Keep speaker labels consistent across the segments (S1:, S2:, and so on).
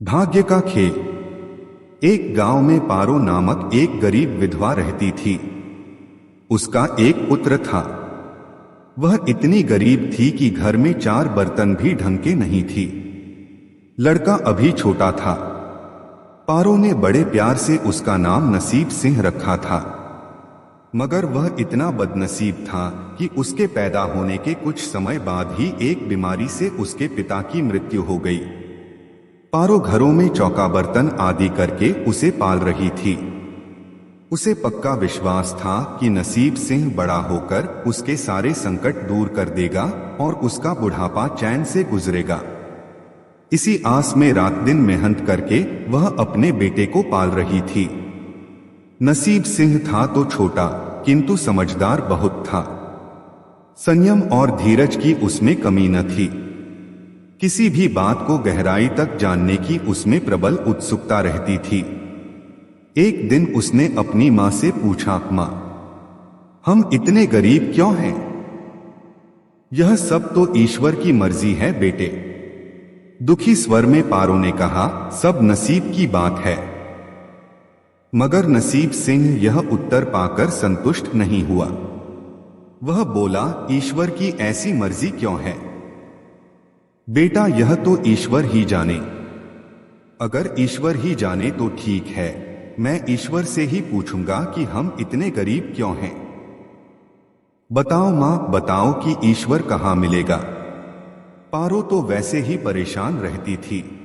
S1: भाग्य का खेल। एक गांव में पारो नामक एक गरीब विधवा रहती थी। उसका एक पुत्र था। वह इतनी गरीब थी कि घर में 4 बर्तन भी ढंग के नहीं थी। लड़का अभी छोटा था। पारो ने बड़े प्यार से उसका नाम नसीब सिंह रखा था। मगर वह इतना बदनसीब था कि उसके पैदा होने के कुछ समय बाद ही एक बीमारी से उसके पिता की मृत्यु हो गई। पारो घरों में चौका बर्तन आदि करके उसे पाल रही थी। उसे पक्का विश्वास था कि नसीब सिंह बड़ा होकर उसके सारे संकट दूर कर देगा और उसका बुढ़ापा चैन से गुजरेगा। इसी आस में रात दिन मेहनत करके वह अपने बेटे को पाल रही थी। नसीब सिंह था तो छोटा, किंतु समझदार बहुत था। संयम और धीरज की उसमें कमी न थी। किसी भी बात को गहराई तक जानने की उसमें प्रबल उत्सुकता रहती थी। एक दिन उसने अपनी मां से पूछा, मां, हम इतने गरीब क्यों हैं? यह सब तो ईश्वर की मर्जी है बेटे। दुखी स्वर में पारो ने कहा, सब नसीब की बात है। मगर नसीब सिंह यह उत्तर पाकर संतुष्ट नहीं हुआ। वह बोला, ईश्वर की ऐसी मर्जी क्यों है? बेटा, यह तो ईश्वर ही जाने। अगर ईश्वर ही जाने तो ठीक है, मैं ईश्वर से ही पूछूंगा कि हम इतने गरीब क्यों हैं। बताओ मां, बताओ कि ईश्वर कहां मिलेगा। पारो तो वैसे ही परेशान रहती थी।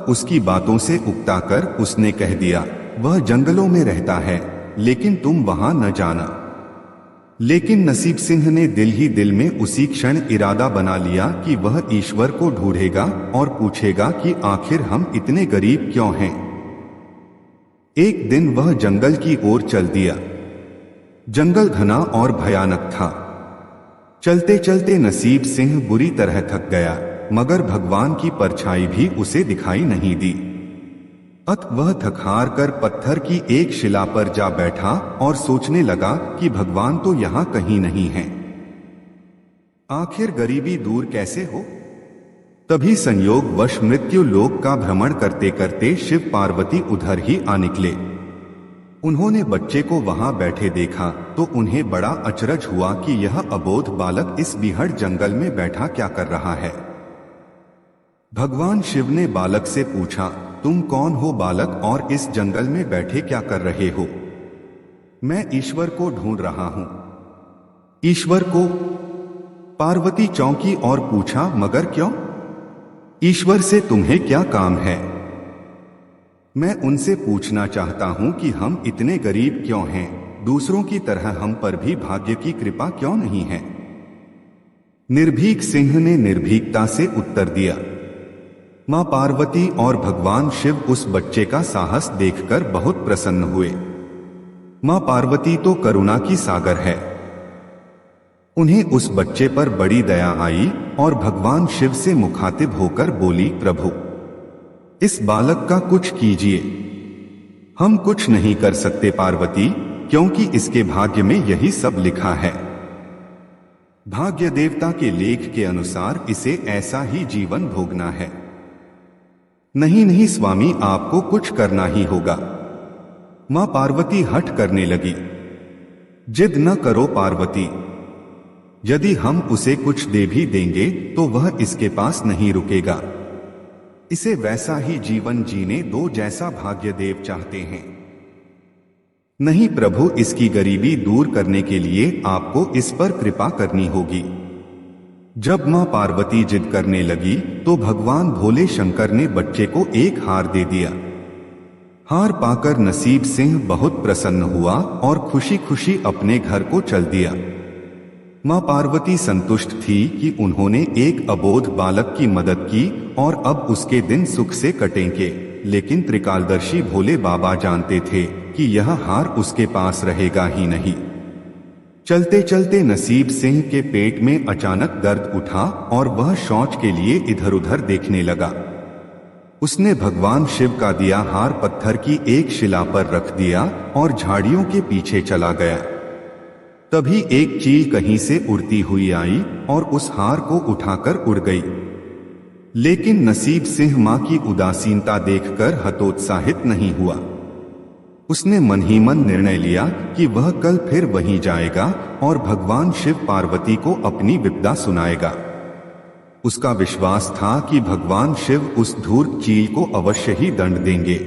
S1: उसकी बातों से उकताकर उसने कह दिया, वह जंगलों में रहता है, लेकिन तुम वहां न जाना। लेकिन नसीब सिंह ने दिल ही दिल में उसी क्षण इरादा बना लिया कि वह ईश्वर को ढूंढेगा और पूछेगा कि आखिर हम इतने गरीब क्यों हैं। एक दिन वह जंगल की ओर चल दिया। जंगल घना और भयानक था। चलते चलते नसीब सिंह बुरी तरह थक गया, मगर भगवान की परछाई भी उसे दिखाई नहीं दी। वह थक-हार कर पत्थर की एक शिला पर जा बैठा और सोचने लगा कि भगवान तो यहां कहीं नहीं है। आखिर गरीबी दूर कैसे हो? तभी संयोगवश मृत्यु लोक का भ्रमण करते करते शिव पार्वती उधर ही आ निकले। उन्होंने बच्चे को वहां बैठे देखा तो उन्हें बड़ा अचरज हुआ कि यह अबोध बालक इस बीहड़ जंगल में बैठा क्या कर रहा है। भगवान शिव ने बालक से पूछा, तुम कौन हो बालक, और इस जंगल में बैठे क्या कर रहे हो? मैं ईश्वर को ढूंढ रहा हूं। ईश्वर को? पार्वती चौंकी और पूछा, मगर क्यों? ईश्वर से तुम्हें क्या काम है? मैं उनसे पूछना चाहता हूं कि हम इतने गरीब क्यों हैं, दूसरों की तरह हम पर भी भाग्य की कृपा क्यों नहीं है। निर्भीक सिंह ने निर्भीकता से उत्तर दिया। मां पार्वती और भगवान शिव उस बच्चे का साहस देखकर बहुत प्रसन्न हुए। मां पार्वती तो करुणा की सागर है। उन्हें उस बच्चे पर बड़ी दया आई और भगवान शिव से मुखातिब होकर बोली, प्रभु, इस बालक का कुछ कीजिए। हम कुछ नहीं कर सकते पार्वती, क्योंकि इसके भाग्य में यही सब लिखा है। भाग्य देवता के लेख के अनुसार इसे ऐसा ही जीवन भोगना है। नहीं नहीं स्वामी, आपको कुछ करना ही होगा। मां पार्वती हठ करने लगी। जिद न करो पार्वती, यदि हम उसे कुछ दे भी देंगे तो वह इसके पास नहीं रुकेगा। इसे वैसा ही जीवन जीने दो जैसा भाग्यदेव चाहते हैं। नहीं प्रभु, इसकी गरीबी दूर करने के लिए आपको इस पर कृपा करनी होगी। जब मां पार्वती जिद करने लगी तो भगवान भोले शंकर ने बच्चे को एक हार दे दिया। हार पाकर नसीब सिंह बहुत प्रसन्न हुआ और खुशी खुशी अपने घर को चल दिया। मां पार्वती संतुष्ट थी कि उन्होंने एक अबोध बालक की मदद की और अब उसके दिन सुख से कटेंगे। लेकिन त्रिकालदर्शी भोले बाबा जानते थे कि यह हार उसके पास रहेगा ही नहीं। चलते चलते नसीब सिंह के पेट में अचानक दर्द उठा और वह शौच के लिए इधर उधर देखने लगा। उसने भगवान शिव का दिया हार पत्थर की एक शिला पर रख दिया और झाड़ियों के पीछे चला गया। तभी एक चील कहीं से उड़ती हुई आई और उस हार को उठाकर उड़ गई। लेकिन नसीब सिंह मां की उदासीनता देखकर हतोत्साहित नहीं हुआ। उसने मन ही मन निर्णय लिया कि वह कल फिर वहीं जाएगा और भगवान शिव पार्वती को अपनी विपदा सुनाएगा। उसका विश्वास था कि भगवान शिव उस धूर्त चील को अवश्य ही दंड देंगे।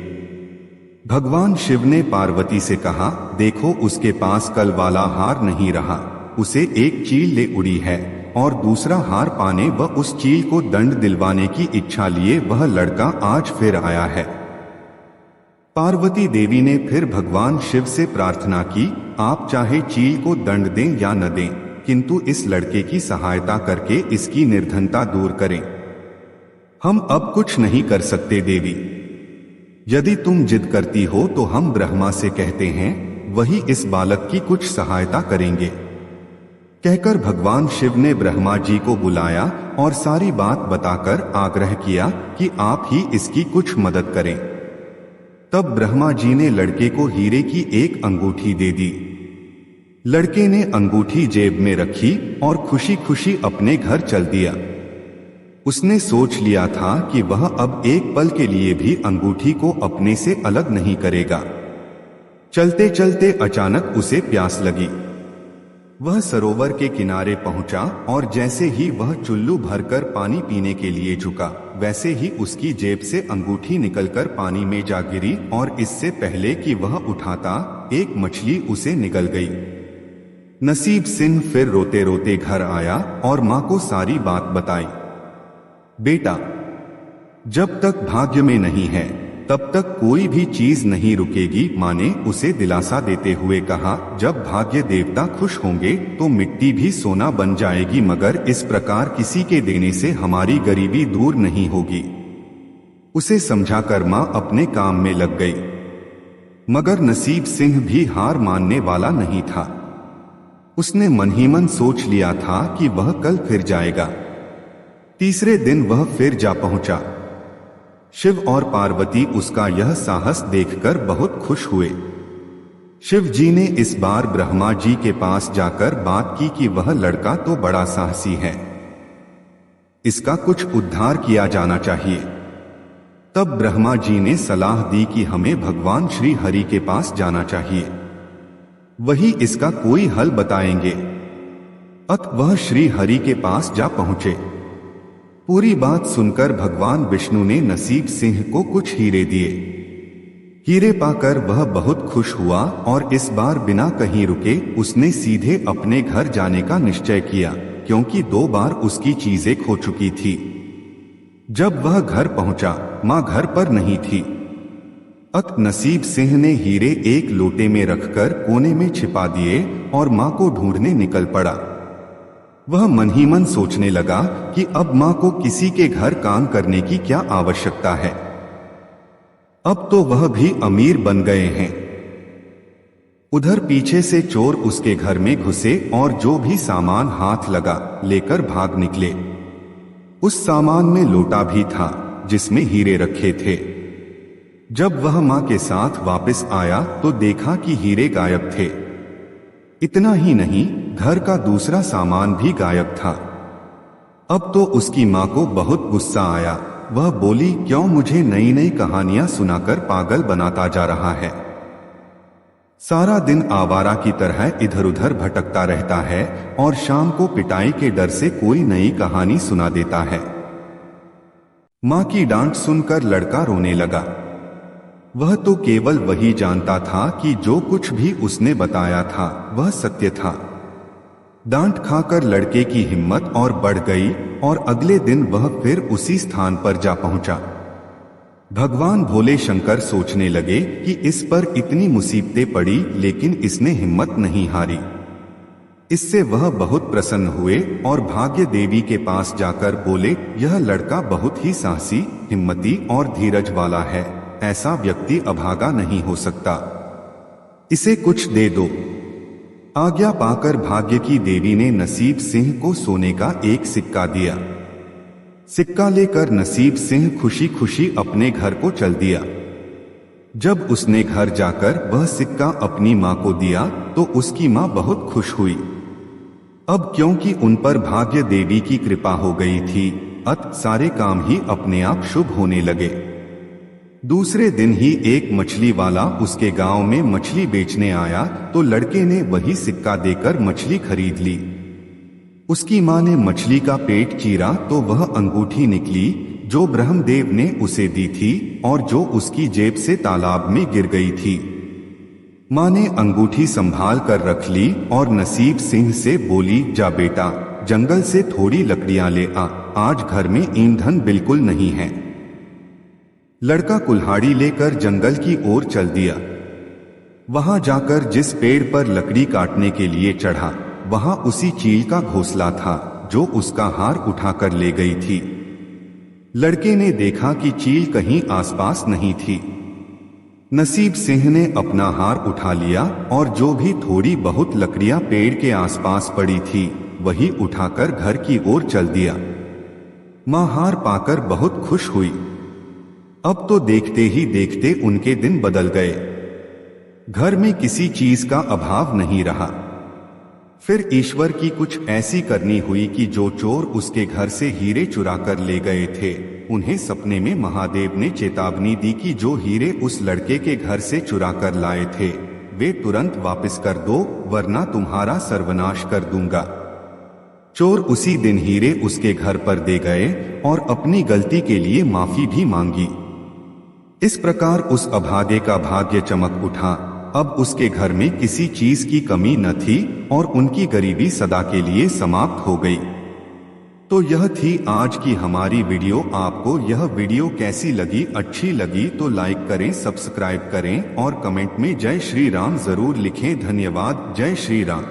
S1: भगवान शिव ने पार्वती से कहा, देखो उसके पास कल वाला हार नहीं रहा, उसे एक चील ले उड़ी है और दूसरा हार पाने व उस चील को दंड दिलवाने की इच्छा लिए वह लड़का आज फिर आया है। पार्वती देवी ने फिर भगवान शिव से प्रार्थना की, आप चाहे चील को दंड दें या न दें, किंतु इस लड़के की सहायता करके इसकी निर्धनता दूर करें। हम अब कुछ नहीं कर सकते देवी। यदि तुम जिद करती हो तो हम ब्रह्मा से कहते हैं, वही इस बालक की कुछ सहायता करेंगे। कहकर भगवान शिव ने ब्रह्मा जी को बुलाया और सारी बात बताकर आग्रह किया कि आप ही इसकी कुछ मदद करें। तब ब्रह्मा जी ने लड़के को हीरे की एक अंगूठी दे दी। लड़के ने अंगूठी जेब में रखी और खुशी खुशी अपने घर चल दिया। उसने सोच लिया था कि वह अब एक पल के लिए भी अंगूठी को अपने से अलग नहीं करेगा। चलते चलते अचानक उसे प्यास लगी। वह सरोवर के किनारे पहुंचा और जैसे ही वह चुल्लू भरकर पानी पीने के लिए झुका, वैसे ही उसकी जेब से अंगूठी निकलकर पानी में जा गिरी और इससे पहले कि वह उठाता, एक मछली उसे निगल गई। नसीब सिंह फिर रोते रोते घर आया और मां को सारी बात बताई। बेटा, जब तक भाग्य में नहीं है तब तक कोई भी चीज नहीं रुकेगी, मां ने उसे दिलासा देते हुए कहा। जब भाग्य देवता खुश होंगे तो मिट्टी भी सोना बन जाएगी, मगर इस प्रकार किसी के देने से हमारी गरीबी दूर नहीं होगी। उसे समझाकर मां अपने काम में लग गई। मगर नसीब सिंह भी हार मानने वाला नहीं था। उसने मन ही मन सोच लिया था कि वह कल फिर जाएगा। तीसरे दिन वह फिर जा पहुंचा। शिव और पार्वती उसका यह साहस देखकर बहुत खुश हुए। शिव जी ने इस बार ब्रह्मा जी के पास जाकर बात की कि वह लड़का तो बड़ा साहसी है, इसका कुछ उद्धार किया जाना चाहिए। तब ब्रह्मा जी ने सलाह दी कि हमें भगवान श्री हरि के पास जाना चाहिए, वही इसका कोई हल बताएंगे। अत वह श्री हरि के पास जा पहुंचे। पूरी बात सुनकर भगवान विष्णु ने नसीब सिंह को कुछ हीरे दिए। हीरे पाकर वह बहुत खुश हुआ और इस बार बिना कहीं रुके उसने सीधे अपने घर जाने का निश्चय किया, क्योंकि 2 बार उसकी चीजें खो चुकी थी। जब वह घर पहुंचा, मां घर पर नहीं थी। अत नसीब सिंह ने हीरे एक लोटे में रखकर कोने में छिपा दिए और मां को ढूंढने निकल पड़ा। वह मन ही मन सोचने लगा कि अब मां को किसी के घर काम करने की क्या आवश्यकता है, अब तो वह भी अमीर बन गए हैं। उधर पीछे से चोर उसके घर में घुसे और जो भी सामान हाथ लगा लेकर भाग निकले। उस सामान में लोटा भी था जिसमें हीरे रखे थे। जब वह मां के साथ वापस आया तो देखा कि हीरे गायब थे। इतना ही नहीं, घर का दूसरा सामान भी गायब था। अब तो उसकी मां को बहुत गुस्सा आया। वह बोली, क्यों मुझे नई नई कहानियां सुनाकर पागल बनाता जा रहा है? सारा दिन आवारा की तरह इधर उधर भटकता रहता है और शाम को पिटाई के डर से कोई नई कहानी सुना देता है। मां की डांट सुनकर लड़का रोने लगा। वह तो केवल वही जानता था कि जो कुछ भी उसने बताया था वह सत्य था। डांट खाकर लड़के की हिम्मत और बढ़ गई और अगले दिन वह फिर उसी स्थान पर जा पहुंचा। भगवान भोले शंकर सोचने लगे कि इस पर इतनी मुसीबतें पड़ी लेकिन इसने हिम्मत नहीं हारी। इससे वह बहुत प्रसन्न हुए और भाग्य देवी के पास जाकर बोले, यह लड़का बहुत ही साहसी, हिम्मती और धीरज वाला है। ऐसा व्यक्ति अभागा नहीं हो सकता, इसे कुछ दे दो। आज्ञा पाकर भाग्य की देवी ने नसीब सिंह को सोने का एक सिक्का दिया। सिक्का लेकर नसीब सिंह खुशी खुशी अपने घर को चल दिया। जब उसने घर जाकर वह सिक्का अपनी मां को दिया तो उसकी मां बहुत खुश हुई। अब क्योंकि उन पर भाग्य देवी की कृपा हो गई थी, सारे काम ही अपने आप शुभ होने लगे। दूसरे दिन ही एक मछली वाला उसके गांव में मछली बेचने आया तो लड़के ने वही सिक्का देकर मछली खरीद ली। उसकी मां ने मछली का पेट चीरा तो वह अंगूठी निकली जो ब्रह्मदेव ने उसे दी थी और जो उसकी जेब से तालाब में गिर गई थी। मां ने अंगूठी संभाल कर रख ली और नसीब सिंह से बोली, जा बेटा जंगल से थोड़ी लकड़ियां ले आ, आज घर में ईंधन बिल्कुल नहीं है। लड़का कुल्हाड़ी लेकर जंगल की ओर चल दिया। वहां जाकर जिस पेड़ पर लकड़ी काटने के लिए चढ़ा वहां उसी चील का घोंसला था जो उसका हार उठाकर ले गई थी। लड़के ने देखा कि चील कहीं आसपास नहीं थी। नसीब सिंह ने अपना हार उठा लिया और जो भी थोड़ी बहुत लकड़ियां पेड़ के आसपास पड़ी थी वही उठाकर घर की ओर चल दिया। मां हार पाकर बहुत खुश हुई। अब तो देखते ही देखते उनके दिन बदल गए। घर में किसी चीज का अभाव नहीं रहा। फिर ईश्वर की कुछ ऐसी करनी हुई कि जो चोर उसके घर से हीरे चुरा कर ले गए थे उन्हें सपने में महादेव ने चेतावनी दी कि जो हीरे उस लड़के के घर से चुरा कर लाए थे वे तुरंत वापस कर दो वरना तुम्हारा सर्वनाश कर दूंगा। चोर उसी दिन हीरे उसके घर पर दे गए और अपनी गलती के लिए माफी भी मांगी। इस प्रकार उस अभागे का भाग्य चमक उठा। अब उसके घर में किसी चीज की कमी न थी और उनकी गरीबी सदा के लिए समाप्त हो गई। तो यह थी आज की हमारी वीडियो। आपको यह वीडियो कैसी लगी? अच्छी लगी तो लाइक करें, सब्सक्राइब करें और कमेंट में जय श्री राम जरूर लिखें। धन्यवाद। जय श्री राम।